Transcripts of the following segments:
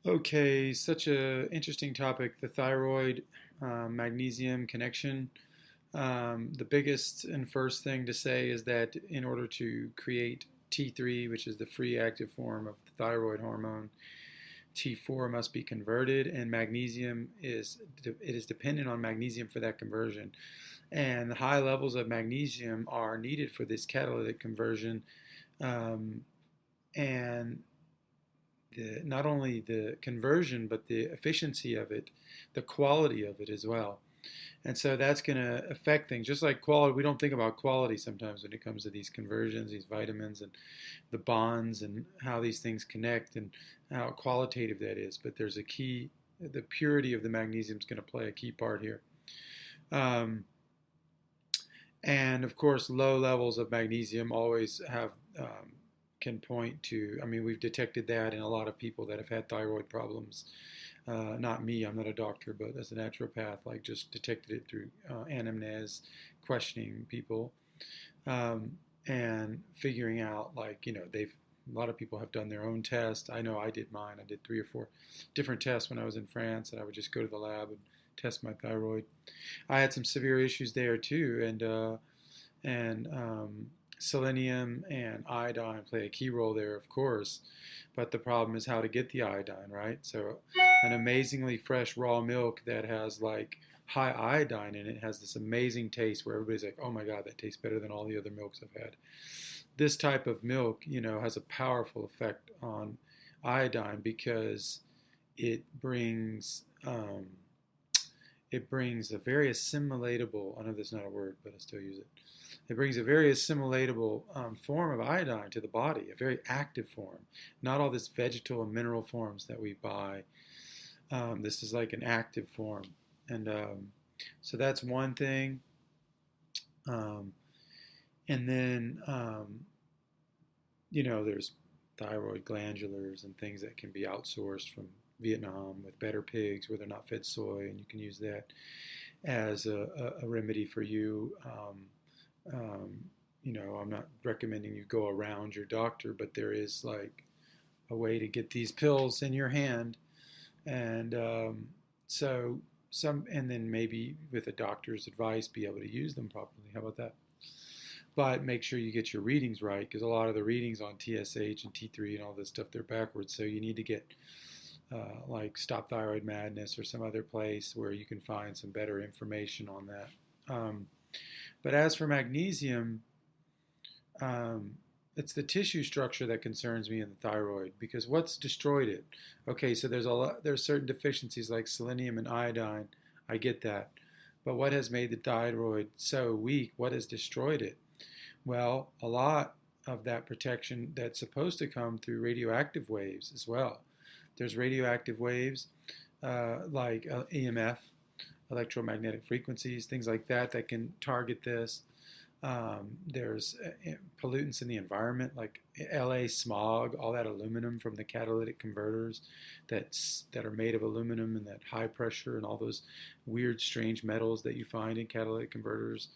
Okay, such a interesting topic, the thyroid magnesium connection. The biggest and first thing to say is that in order to create T3, which is the free active form of the thyroid hormone, T4 must be converted, and it is dependent on magnesium for that conversion. And the high levels of magnesium are needed for this catalytic conversion, um, and not only the conversion, but the efficiency of it, the quality of it as well. And so that's going to affect things. Just like quality, we don't think about quality sometimes when it comes to these conversions, these vitamins, and the bonds, and how these things connect, and how qualitative that is. But there's a key, the purity of the magnesium is going to play a key part here. Um, and of course, low levels of magnesium always have can point to. I mean, we've detected that in a lot of people that have had thyroid problems. Not me, I'm not a doctor, but as a naturopath, like just detected it through anamnese, questioning people, and figuring out, like, they've a lot of people have done their own test. I know I did mine. I did 3 or 4 different tests when I was in France, and I would just go to the lab and test my thyroid. I had some severe issues there too, and selenium and iodine play a key role there, of course. But the problem is how to get the iodine, right? So, an amazingly fresh raw milk that has like high iodine in it has this amazing taste where everybody's like, oh my God, that tastes better than all the other milks I've had. This type of milk, has a powerful effect on iodine because it brings a very assimilatable, I know that's not a word, but I still use it. It brings a very assimilatable form of iodine to the body, a very active form, not all this vegetal and mineral forms that we buy. This is like an active form. And so that's one thing. Um, and then, there's thyroid glandulars and things that can be outsourced from Vietnam with better pigs where they're not fed soy, and you can use that as a remedy for you. I'm not recommending you go around your doctor, but there is like a way to get these pills in your hand, and and then maybe with a doctor's advice, be able to use them properly. How about that? But make sure you get your readings right, because a lot of the readings on TSH and T3 and all this stuff, they're backwards. So you need to get like Stop Thyroid Madness or some other place where you can find some better information on that. But as for magnesium, it's the tissue structure that concerns me in the thyroid, because what's destroyed it? Okay, so there's certain deficiencies like selenium and iodine. I get that. But what has made the thyroid so weak? What has destroyed it? Well, a lot of that protection that's supposed to come through radioactive waves as well. There's radioactive waves like EMF, electromagnetic frequencies, things like that that can target this. There's pollutants in the environment like LA smog, all that aluminum from the catalytic converters that are made of aluminum and that high pressure and all those weird, strange metals that you find in catalytic converters,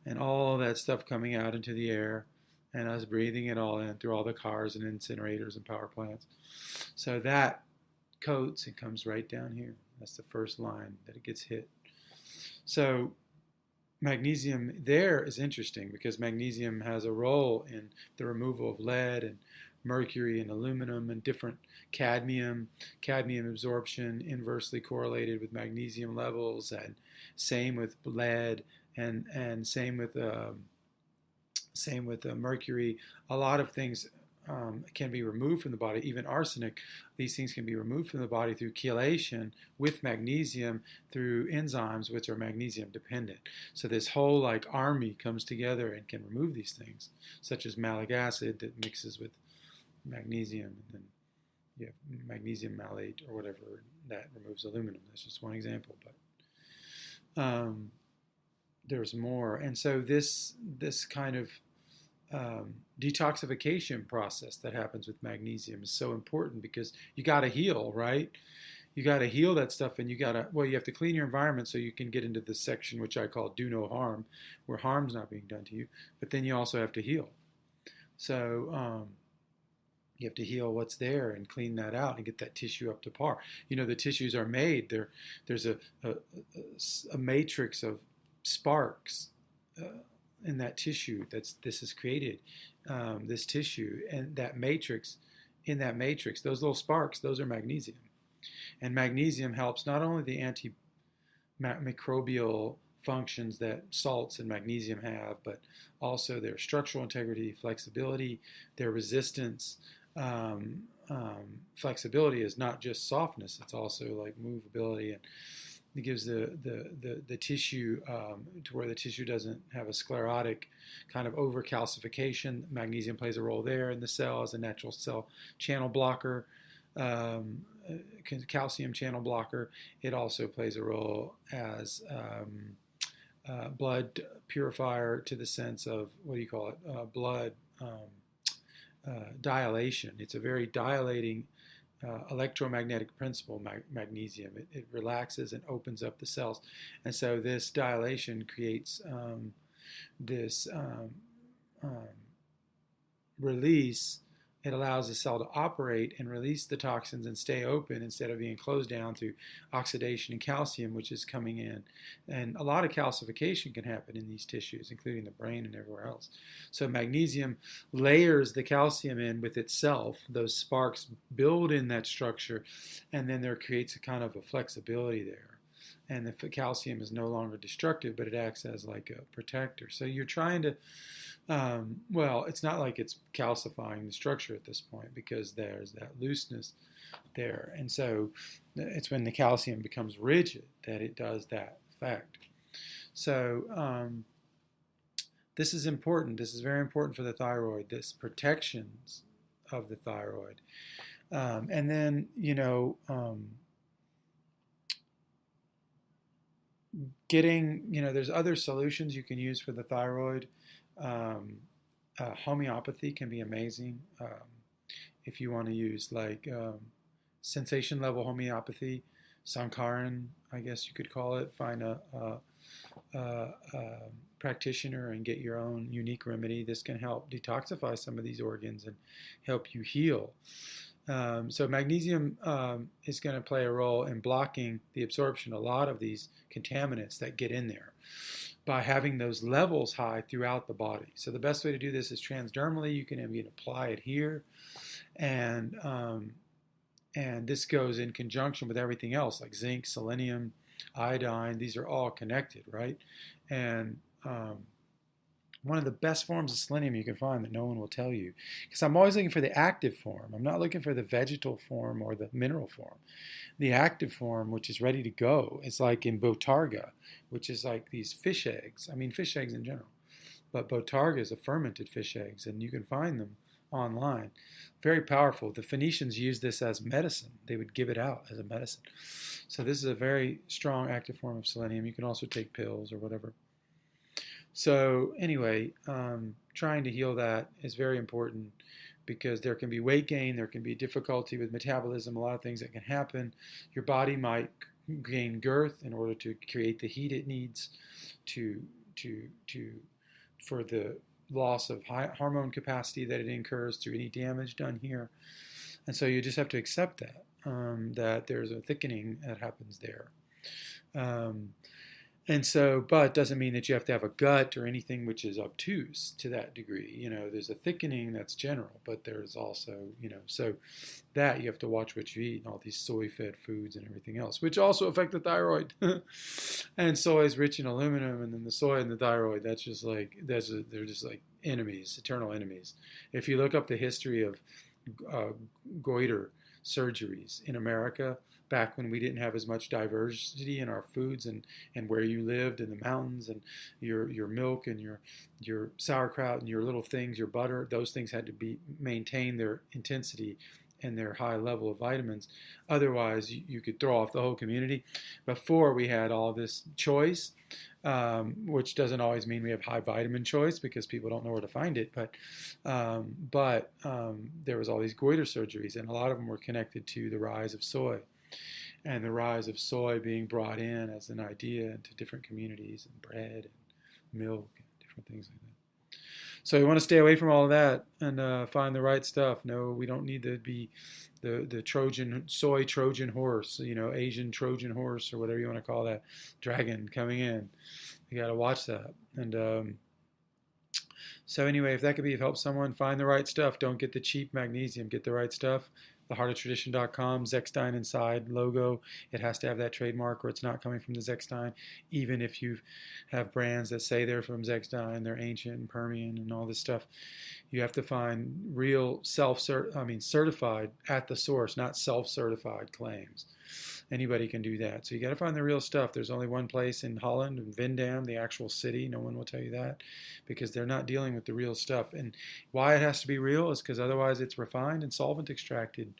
and all that stuff coming out into the air and us breathing it all in through all the cars and incinerators and power plants. So that coats and comes right down here. That's the first line that it gets hit. So magnesium there is interesting because magnesium has a role in the removal of lead and mercury and aluminum and different cadmium absorption inversely correlated with magnesium levels, and same with lead, and same with mercury. A lot of things can be removed from the body, even arsenic. These things can be removed from the body through chelation with magnesium through enzymes which are magnesium dependent. So this whole like army comes together and can remove these things, such as malic acid that mixes with magnesium, and then you have magnesium malate or whatever that removes aluminum. That's just one example, but there's more. And so this kind of detoxification process that happens with magnesium is so important, because you got to heal, right? You got to heal that stuff, and you have to clean your environment so you can get into this section which I call do no harm, where harm's not being done to you. But then you also have to heal. So You have to heal what's there and clean that out and get that tissue up to par. The tissues are made. There's a matrix of sparks in that tissue. This is created, this tissue, and that matrix. In that matrix, those little sparks, those are magnesium. And magnesium helps not only the antimicrobial functions that salts and magnesium have, but also their structural integrity, flexibility, their resistance. Flexibility is not just softness; it's also like movability, and it gives the tissue to where the tissue doesn't have a sclerotic kind of overcalcification. Magnesium plays a role there in the cell as a natural cell channel blocker, calcium channel blocker. It also plays a role as blood purifier, to the sense of, what do you call it, blood dilation. It's a very dilating electromagnetic principle, magnesium. It relaxes and opens up the cells. And so this dilation creates this release. It allows the cell to operate and release the toxins and stay open instead of being closed down through oxidation and calcium, which is coming in. And a lot of calcification can happen in these tissues, including the brain and everywhere else. So magnesium layers the calcium in with itself. Those sparks build in that structure, and then there creates a kind of a flexibility there. And the calcium is no longer destructive, but it acts as like a protector. So you're trying to well, it's not like it's calcifying the structure at this point, because there's that looseness there. And so it's when the calcium becomes rigid that it does that effect. So this is important. This is very important for the thyroid, this protections of the thyroid. And then, there's other solutions you can use for the thyroid. Homeopathy can be amazing. If you want to use like sensation level homeopathy, Sankaran, I guess you could call it. Find a practitioner and get your own unique remedy. This can help detoxify some of these organs and help you heal. So magnesium is going to play a role in blocking the absorption of a lot of these contaminants that get in there by having those levels high throughout the body. So the best way to do this is transdermally. You can even apply it here, and this goes in conjunction with everything else like zinc, selenium, iodine. These are all connected, right? And one of the best forms of selenium you can find that no one will tell you, because I'm always looking for the active form. I'm not looking for the vegetal form or the mineral form. The active form, which is ready to go, is like in Botarga, which is like these fish eggs. I mean, fish eggs in general. But Botarga is a fermented fish eggs, and you can find them online. Very powerful. The Phoenicians used this as medicine. They would give it out as a medicine. So this is a very strong active form of selenium. You can also take pills or whatever. So anyway, trying to heal that is very important, because there can be weight gain, there can be difficulty with metabolism, a lot of things that can happen. Your body might gain girth in order to create the heat it needs for the loss of hormone capacity that it incurs through any damage done here. And so you just have to accept that, that there's a thickening that happens there. And so, but it doesn't mean that you have to have a gut or anything which is obtuse to that degree. There's a thickening that's general, but there's also, so that you have to watch what you eat, and all these soy-fed foods and everything else, which also affect the thyroid. And soy is rich in aluminum, and then the soy and the thyroid, they're just like enemies, eternal enemies. If you look up the history of goiter surgeries in America, back when we didn't have as much diversity in our foods and where you lived in the mountains, and your milk and your sauerkraut and your little things, your butter, those things had to be maintain their intensity and their high level of vitamins. Otherwise, you could throw off the whole community. Before we had all this choice, which doesn't always mean we have high vitamin choice, because people don't know where to find it. But there was all these goiter surgeries, and a lot of them were connected to the rise of soy, and the rise of soy being brought in as an idea into different communities, and bread and milk and different things like that. So you want to stay away from all of that and find the right stuff. No, we don't need to be the soy Trojan horse, Asian Trojan horse or whatever you want to call that, dragon coming in. You got to watch that. And so anyway, if that could be of help someone, find the right stuff. Don't get the cheap magnesium. Get the right stuff. Theheartoftradition.com, Zechstein Inside logo. It has to have that trademark or it's not coming from the Zechstein. Even if you have brands that say they're from Zechstein, they're ancient and Permian and all this stuff. You have to find real certified at the source, not self-certified claims. Anybody can do that. So you got to find the real stuff. There's only one place in Holland, in Vindam, the actual city. No one will tell you that because they're not dealing with the real stuff. And why it has to be real is because otherwise it's refined and solvent extracted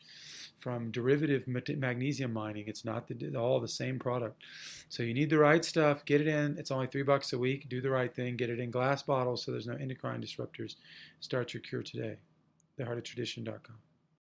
from derivative magnesium mining. It's not all the same product. So you need the right stuff. Get it in. It's only $3 a week. Do the right thing. Get it in glass bottles so there's no endocrine disruptors. Start your cure today. Theheartoftradition.com.